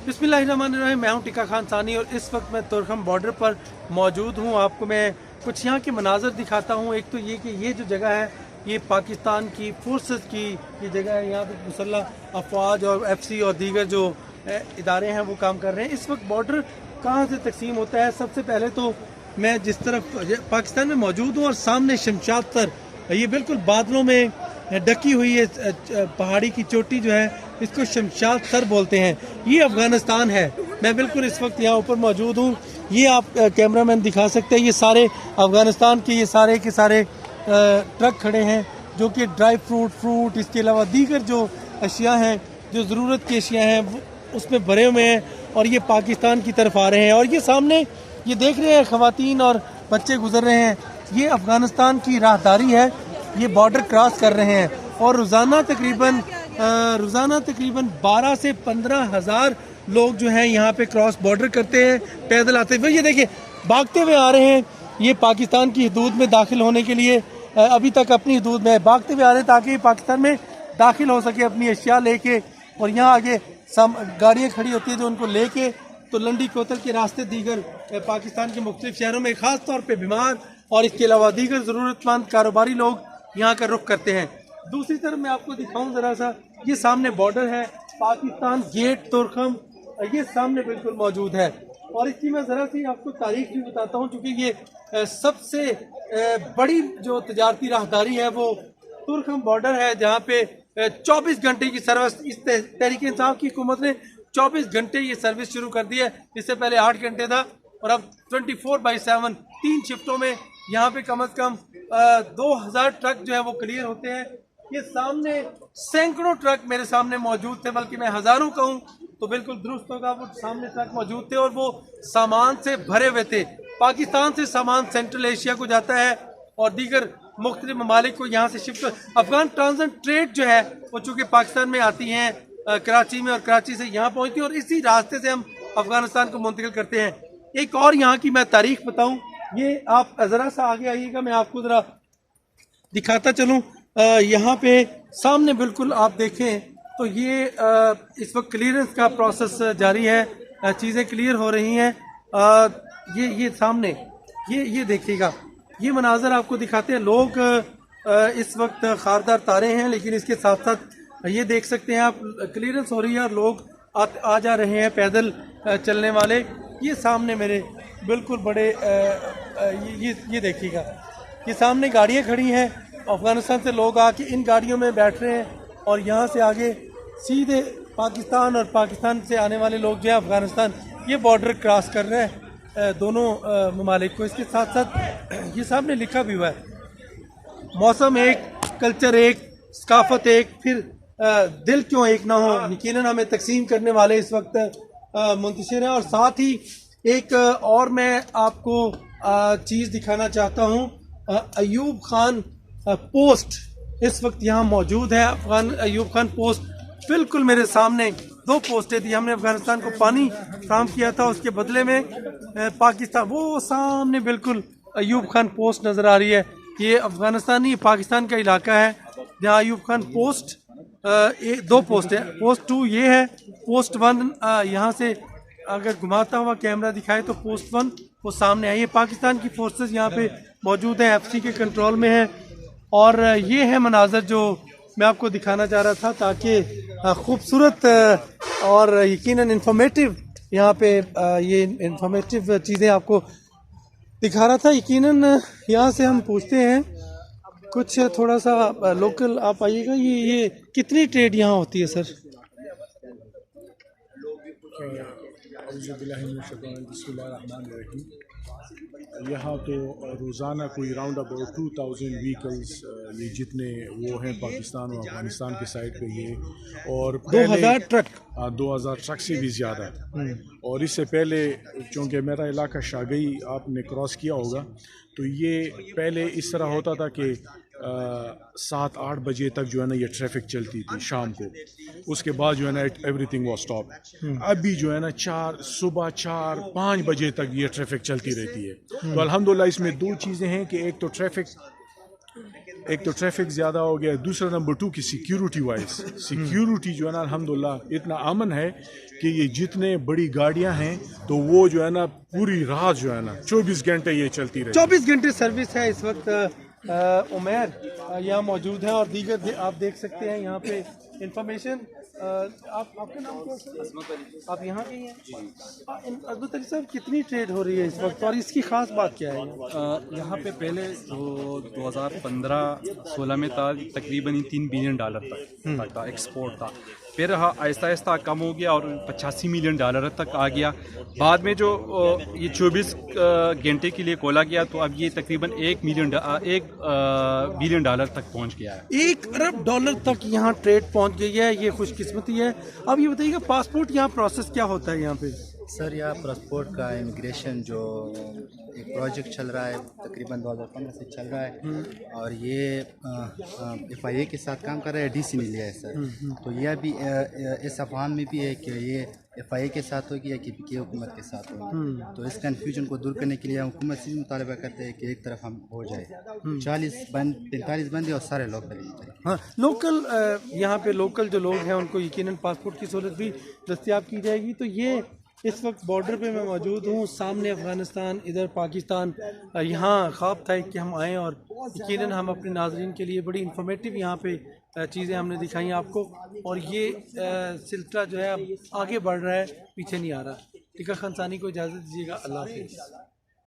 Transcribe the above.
बिस्मिल्लाहिर्रहमानिर्रहीम। मैं हूं टिक्का खान सानी और इस वक्त मैं तुरखम बॉर्डर पर मौजूद हूं। आपको मैं कुछ यहाँ के मनाजर दिखाता हूं। एक तो ये कि ये जो जगह है ये पाकिस्तान की फोर्सेस की ये जगह है। यहाँ पे मुसल्लह अफवाज और FC और दीगर जो इदारे हैं वो काम कर रहे हैं। इस वक्त बॉर्डर कहाँ से तकसीम होता है, सबसे पहले तो मैं जिस तरफ पाकिस्तान में मौजूद हूँ और सामने शमशाद सर, ये बिल्कुल बादलों में ढकी हुई है पहाड़ी की चोटी जो है, इसको शमशाद सर बोलते हैं। ये अफगानिस्तान है। मैं बिल्कुल इस वक्त यहाँ ऊपर मौजूद हूँ। ये आप कैमरामैन दिखा सकते हैं, ये सारे अफगानिस्तान के ये सारे के सारे ट्रक खड़े हैं जो कि ड्राई फ्रूट इसके अलावा दीगर जो अशिया हैं, जो ज़रूरत की अशिया हैं उसमें भरे हुए हैं और ये पाकिस्तान की तरफ आ रहे हैं। और ये सामने ये देख रहे हैं ख़वातीन और बच्चे गुजर रहे हैं, ये अफगानिस्तान की राहदारी है। ये बॉर्डर क्रॉस कर रहे हैं और रोज़ाना तकरीबन 12 से 15 हज़ार लोग जो हैं यहाँ पे क्रॉस बॉर्डर करते हैं, पैदल आते हुए। ये देखिए भागते हुए आ रहे हैं, ये पाकिस्तान की हदूद में दाखिल होने के लिए अभी तक अपनी हदूद में भागते हुए आ रहे हैं ताकि पाकिस्तान में दाखिल हो सके अपनी अशिया लेके। और यहाँ आगे गाड़ियाँ खड़ी होती हैं जो उनको लेके तो लंडी कोतल के रास्ते दीगर पाकिस्तान के मुख्तलिफ शहरों में ख़ास तौर पे बीमार और इसके अलावा दीगर ज़रूरतमंद कारोबारी लोग यहाँ का रुख करते हैं। दूसरी तरफ मैं आपको दिखाऊं ज़रा सा, ये सामने बॉर्डर है पाकिस्तान गेट तुरखम, ये सामने बिल्कुल मौजूद है। और इसकी मैं ज़रा सी आपको तारीख भी बताता हूँ, क्योंकि ये सबसे बड़ी जो तजारती राहदारी है वो तुरखम बॉर्डर है, जहाँ पे 24 घंटे की सर्विस इस तहरीक इंसाफ की हुकूमत ने 24 घंटे ये सर्विस शुरू कर दी है। इससे पहले 8 घंटे था और अब 24/7 3 शिफ्टों में यहाँ पे कम अज़ कम 2000 ट्रक जो है वो क्लियर होते हैं। ये सामने सैकड़ों ट्रक मेरे सामने मौजूद थे, बल्कि मैं हज़ारों कहूँ तो बिल्कुल दुरुस्त होगा। वो सामने ट्रक मौजूद थे और वो सामान से भरे हुए थे। पाकिस्तान से सामान सेंट्रल एशिया को जाता है और दीगर मुख्तलिफ ममालिक को यहाँ से शिफ्ट। अफगान ट्रांजिट ट्रेड जो है वो चूँकि पाकिस्तान में आती हैं कराची में और कराची से यहाँ पहुँचती है और इसी रास्ते से हम अफगानिस्तान को मुंतकिल करते हैं। एक और यहाँ की मैं तारीख बताऊँ, ये आप ज़रा सा आगे आइएगा, मैं आपको ज़रा दिखाता चलूँ। यहाँ पे सामने बिल्कुल आप देखें तो ये इस वक्त क्लियरेंस का प्रोसेस जारी है, चीज़ें क्लियर हो रही हैं। ये सामने ये देखिएगा, ये मनाजर आपको दिखाते हैं। लोग इस वक्त खारदार तारे हैं, लेकिन इसके साथ साथ ये देख सकते हैं आप क्लियरेंस हो रही है और लोग आ जा रहे हैं पैदल चलने वाले। ये सामने मेरे बिल्कुल बड़े ये देखिएगा, ये सामने गाड़ियाँ खड़ी हैं, अफ़गानिस्तान से लोग आके इन गाड़ियों में बैठ रहे हैं और यहाँ से आगे सीधे पाकिस्तान और पाकिस्तान से आने वाले लोग जो है अफ़गानिस्तान, ये बॉर्डर क्रॉस कर रहे हैं दोनों ममालिक को। इसके साथ साथ ये सामने लिखा भी हुआ है, मौसम एक, कल्चर एक, सकाफत एक, फिर दिल क्यों एक ना हो। यकीनन हमें तकसीम करने वाले इस वक्त मुंतशिर हैं। और साथ ही एक और मैं आपको चीज़ दिखाना चाहता हूँ, अयूब खान पोस्ट इस वक्त यहाँ मौजूद है। अफगान अयूब खान पोस्ट बिल्कुल मेरे सामने 2 पोस्टें थी। हमने अफगानिस्तान को पानी फ्राहम किया था, उसके बदले में पाकिस्तान, वो सामने बिल्कुल अयूब खान पोस्ट नज़र आ रही है। ये अफगानिस्तानी पाकिस्तान का इलाका है जहाँ अयूब खान पोस्ट 2 पोस्ट है। पोस्ट 2 ये है, पोस्ट 1 यहाँ से अगर घुमाता हुआ कैमरा दिखाए तो पोस्ट 1 वो सामने आई है। पाकिस्तान की फोर्सेस यहाँ पे मौजूद हैं, FC के कंट्रोल में है। और ये है मनाजर जो मैं आपको दिखाना चाह रहा था, ताकि खूबसूरत और यकीनन इंफॉर्मेटिव यहाँ पे ये इंफॉर्मेटिव चीज़ें आपको दिखा रहा था। यकीनन यहाँ से हम पूछते हैं कुछ थोड़ा सा लोकल, आप आइएगा। ये कितनी ट्रेड यहाँ होती है सर? यहाँ तो रोज़ाना कोई राउंड अबाउट 2000 व्हीकल्स, ये जितने वो हैं पाकिस्तान और अफगानिस्तान के साइड पे ये, और 2000 ट्रक, 2000 ट्रक से भी ज़्यादा। और इससे पहले चूँकि मेरा इलाका शागई आपने क्रॉस किया होगा, तो ये पहले इस तरह होता था कि 7-8 बजे तक जो है ना ये ट्रैफिक चलती थी शाम को, उसके बाद जो है ना एवरीथिंग वाज स्टॉप। अभी जो है ना सुबह 4-5 बजे तक ये ट्रैफिक चलती रहती है। तो अल्हम्दुलिल्लाह इसमें 2 चीज़ें हैं कि एक तो ट्रैफिक एक तो ट्रैफिक ज़्यादा हो गया, दूसरा नंबर 2 की सिक्योरिटी वाइज, सिक्योरिटी जो है ना अल्हम्दुलिल्लाह इतना अमन है कि ये जितने बड़ी गाड़ियां हैं तो वो जो है ना पूरी रात जो है ना 24 घंटे ये चलती रही। 24 घंटे सर्विस है इस वक्त। उमैर यहाँ मौजूद है और दीगर आप देख सकते हैं यहाँ पे इंफॉर्मेशन। आपका नाम क्या है? आप यहाँ के ही हैं? अब्दुल तरीक साहब, कितनी ट्रेड हो रही है इस वक्त और इसकी खास बात क्या है? यहाँ पे पहले जो 2015-16 में था तकरीबन $3 बिलियन तक था एक्सपोर्ट था। फिर आहिस्ता आहिस्ता कम हो गया और $85 मिलियन तक आ गया। बाद में जो ये 24 घंटे के लिए खोला गया तो अब ये तकरीबन $1 बिलियन तक पहुंच गया है। $1 अरब तक यहाँ ट्रेड पहुँच गई है, ये खुशकिस्मती है। अब ये बताइएगा पासपोर्ट यहाँ प्रोसेस क्या होता है यहाँ पे? सर यहाँ पासपोर्ट का इमिग्रेशन जो एक प्रोजेक्ट चल रहा है तकरीबन 2015 से चल रहा है और ये FIA के साथ काम कर रहा है, DC ने लिया है सर। तो यह भी इस अफवाह में भी है कि ये FIA के साथ होगी या KPK हुकूमत के साथ होगी। तो इस कन्फ्यूजन को दूर करने के लिए हम हुकूमत से मुतालबा करते हैं कि एक तरफ हम हो जाए 45 बंदे और सारे लोकल। हाँ, लोकल यहाँ पे लोकल जो लोग हैं उनको यकीनन पासपोर्ट की सहूलत भी दस्तयाब की जाएगी। तो ये इस वक्त बॉर्डर पे मैं मौजूद हूँ, सामने अफ़गानिस्तान, इधर पाकिस्तान। यहाँ ख्वाब था कि हम आएँ और यकीनन हम अपने नाज़रीन के लिए बड़ी इंफॉर्मेटिव यहाँ पे चीज़ें हमने दिखाई आपको। और ये सिलसिला जो है अब आगे बढ़ रहा है, पीछे नहीं आ रहा। टिका खान सानी को इजाज़त दीजिएगा। अल्लाह हाफ़िज़।